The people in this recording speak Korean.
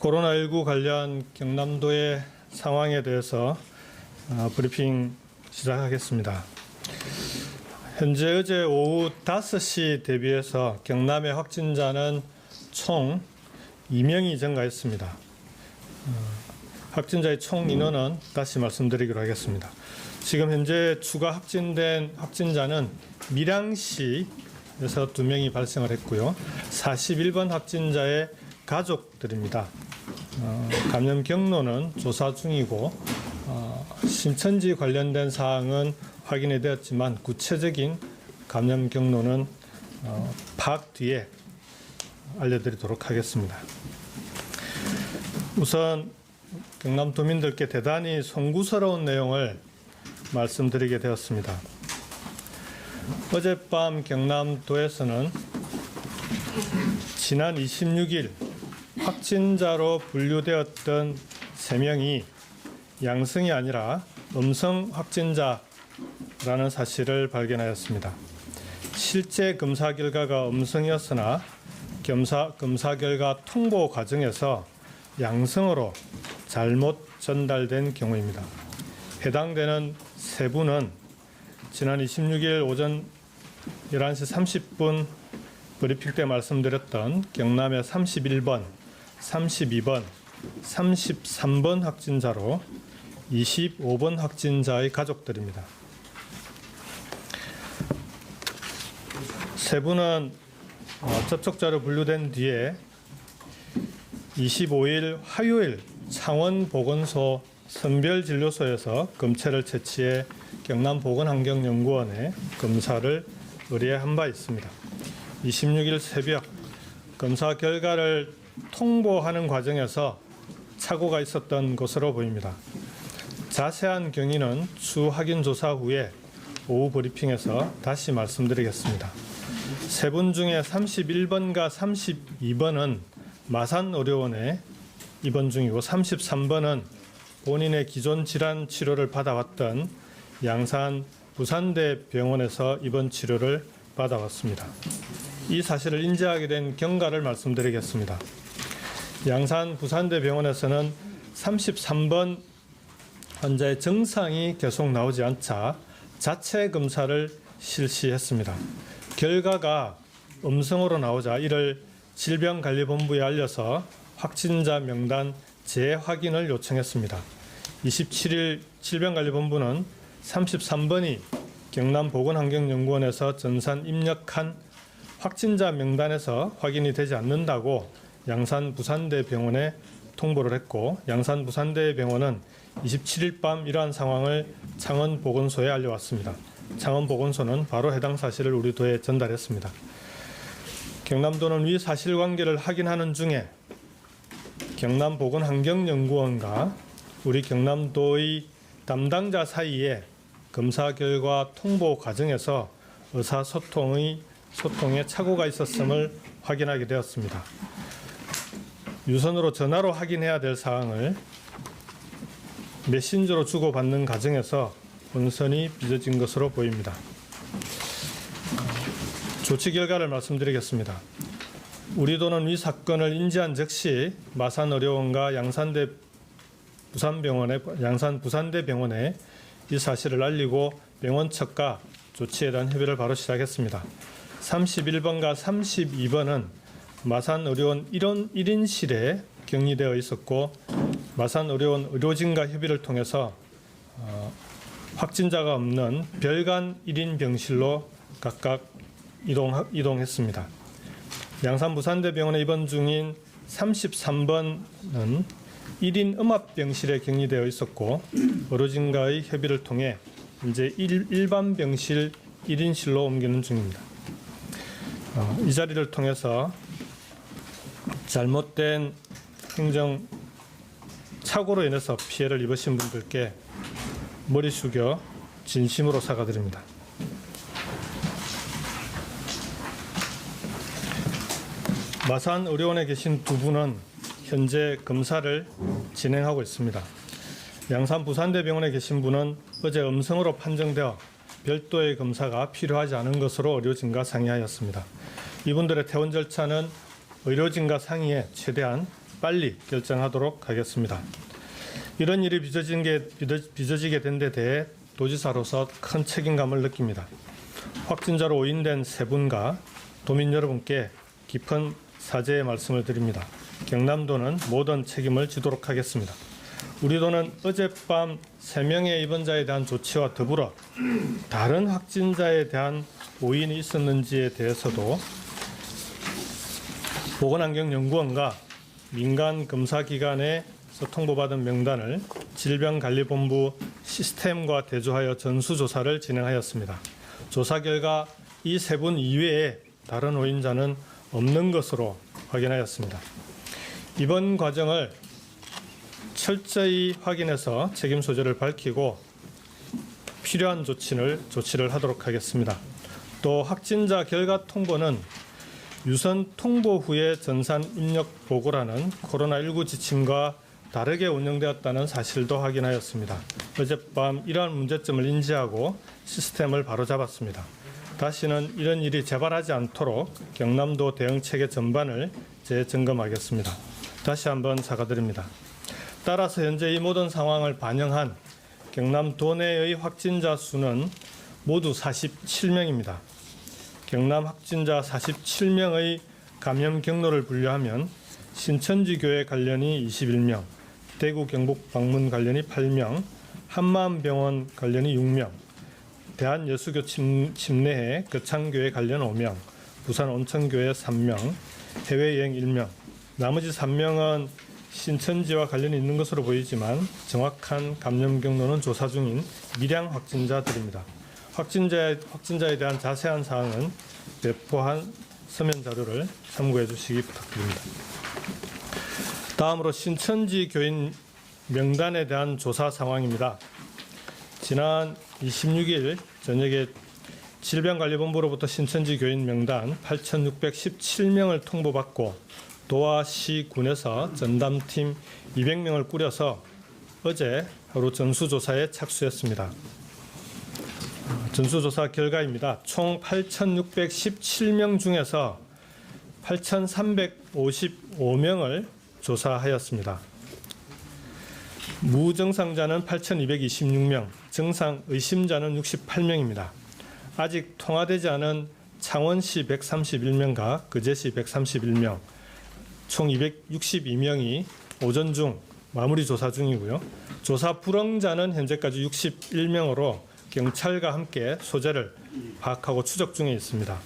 코로나19 관련 경남도의 상황에 대해서 브리핑 시작하겠습니다. 현재 어제 오후 5시 대비해서 경남의 확진자는 총 2명이 증가했습니다. 확진자의 총 인원은 다시 말씀드리기로 하겠습니다. 지금 현재 추가 확진된 확진자는 밀양시에서 2명이 발생을 했고요. 41번 확진자의 가족들입니다. 감염 경로는 조사 중이고 신천지 관련된 사항은 확인이 되었지만 구체적인 감염 경로는 파악 뒤에 알려드리도록 하겠습니다. 우선 경남도민들께 대단히 송구스러운 내용을 말씀드리게 되었습니다. 어젯밤 경남도에서는 지난 26일 확진자로 분류되었던 3명이 양성이 아니라 음성 확진자라는 사실을 발견하였습니다. 실제 검사 결과가 음성이었으나 검사 결과 통보 과정에서 양성으로 잘못 전달된 경우입니다. 해당되는 3분은 지난 26일 오전 11시 30분 브리핑 때 말씀드렸던 경남의 31번, 32번, 33번 확진자로 25번 확진자의 가족들입니다. 3분은 접촉자로 분류된 뒤에 25일 화요일 창원보건소 선별진료소에서 검체를 채취해 경남보건환경연구원에 검사를 의뢰한 바 있습니다. 26일 새벽 검사 결과를 통보하는 과정에서 착오가 있었던 것으로 보입니다. 자세한 경위는 추 확인 조사 후에 오후 브리핑에서 다시 말씀드리겠습니다. 3분 중에 31번과 32번은 마산의료원에 입원 중이고 33번은 본인의 기존 질환 치료를 받아왔던 양산 부산대 병원에서 입원 치료를 받아왔습니다. 이 사실을 인지하게 된 경과를 말씀드리겠습니다. 양산 부산대 병원에서는 33번 환자의 증상이 계속 나오지 않자 자체 검사를 실시했습니다. 결과가 음성으로 나오자 이를 질병관리본부에 알려서 확진자 명단 재확인을 요청했습니다. 27일 질병관리본부는 33번이 경남보건환경연구원에서 전산 입력한 확진자 명단에서 확인이 되지 않는다고 양산 부산대 병원에 통보를 했고, 양산 부산대 병원은 27일 밤 이러한 상황을 창원보건소에 알려왔습니다. 창원보건소는 바로 해당 사실을 우리 도에 전달했습니다. 경남도는 위 사실관계를 확인하는 중에 경남보건환경연구원과 우리 경남도의 담당자 사이에 검사 결과 통보 과정에서 의사소통에 착오가 있었음을 확인하게 되었습니다. 유선으로 전화로 확인해야 될 사항을 메신저로 주고받는 과정에서 혼선이 빚어진 것으로 보입니다. 조치 결과를 말씀드리겠습니다. 우리 도는 이 사건을 인지한 즉시 마산의료원과 양산 부산대 병원에 이 사실을 알리고 병원 측과 조치에 대한 협의를 바로 시작했습니다. 31번과 32번은 마산의료원 1인실에 격리되어 있었고, 마산의료원 의료진과 협의를 통해서 확진자가 없는 별관 1인 병실로 각각 이동했습니다. 양산 부산대병원에 입원 중인 33번은 1인 음압병실에 격리되어 있었고, 의료진과의 협의를 통해 이제 일반 병실 1인실로 옮기는 중입니다. 이 자리를 통해서 잘못된 행정 착오로 인해서 피해를 입으신 분들께 머리 숙여 진심으로 사과드립니다. 마산의료원에 계신 2분은 현재 검사를 진행하고 있습니다. 양산 부산대병원에 계신 분은 어제 음성으로 판정되어 별도의 검사가 필요하지 않은 것으로 의료진과 상의하였습니다. 이분들의 퇴원 절차는 의료진과 상의해 최대한 빨리 결정하도록 하겠습니다. 이런 일이 빚어지게 된 데 대해 도지사로서 큰 책임감을 느낍니다. 확진자로 오인된 세 분과 도민 여러분께 깊은 사죄의 말씀을 드립니다. 경남도는 모든 책임을 지도록 하겠습니다. 우리 도는 어젯밤 3명의 입원자에 대한 조치와 더불어 다른 확진자에 대한 오인이 있었는지에 대해서도 보건환경연구원과 민간검사기관에서 통보받은 명단을 질병관리본부 시스템과 대조하여 전수조사를 진행하였습니다. 조사 결과 이 세 분 이외에 다른 오인자는 없는 것으로 확인하였습니다. 이번 과정을 철저히 확인해서 책임 소재를 밝히고 필요한 조치를 하도록 하겠습니다. 또 확진자 결과 통보는 유선 통보 후에 전산 입력 보고라는 코로나19 지침과 다르게 운영되었다는 사실도 확인하였습니다. 어젯밤 이러한 문제점을 인지하고 시스템을 바로잡았습니다. 다시는 이런 일이 재발하지 않도록 경남도 대응체계 전반을 재점검하겠습니다. 다시 한번 사과드립니다. 따라서 현재 이 모든 상황을 반영한 경남도 내의 확진자 수는 모두 47명입니다. 경남 확진자 47명의 감염 경로를 분류하면 신천지 교회 관련이 21명, 대구 경북 방문 관련이 8명, 한마음병원 관련이 6명, 대한예수교 침례회 거창교회 관련 5명, 부산 온천교회 3명, 해외여행 1명, 나머지 3명은 신천지와 관련이 있는 것으로 보이지만 정확한 감염 경로는 조사 중인 미량 확진자들입니다. 확진자에 대한 자세한 사항은 배포한 서면 자료를 참고해 주시기 부탁드립니다. 다음으로 신천지 교인 명단에 대한 조사 상황입니다. 지난 26일 저녁에 질병관리본부로부터 신천지 교인 명단 8,617명을 통보받고 도와 시 군에서 전담팀 200명을 꾸려서 어제 하루 전수조사에 착수했습니다. 전수조사 결과입니다. 총 8,617명 중에서 8,355명을 조사하였습니다. 무증상자는 8,226명, 증상 의심자는 68명입니다. 아직 통화되지 않은 창원시 131명과 거제시 131명, 총 262명이 오전 중 마무리 조사 중이고요. 조사 불응자는 현재까지 61명으로 경찰과 함께 소재를 파악하고 추적 중에 있습니다.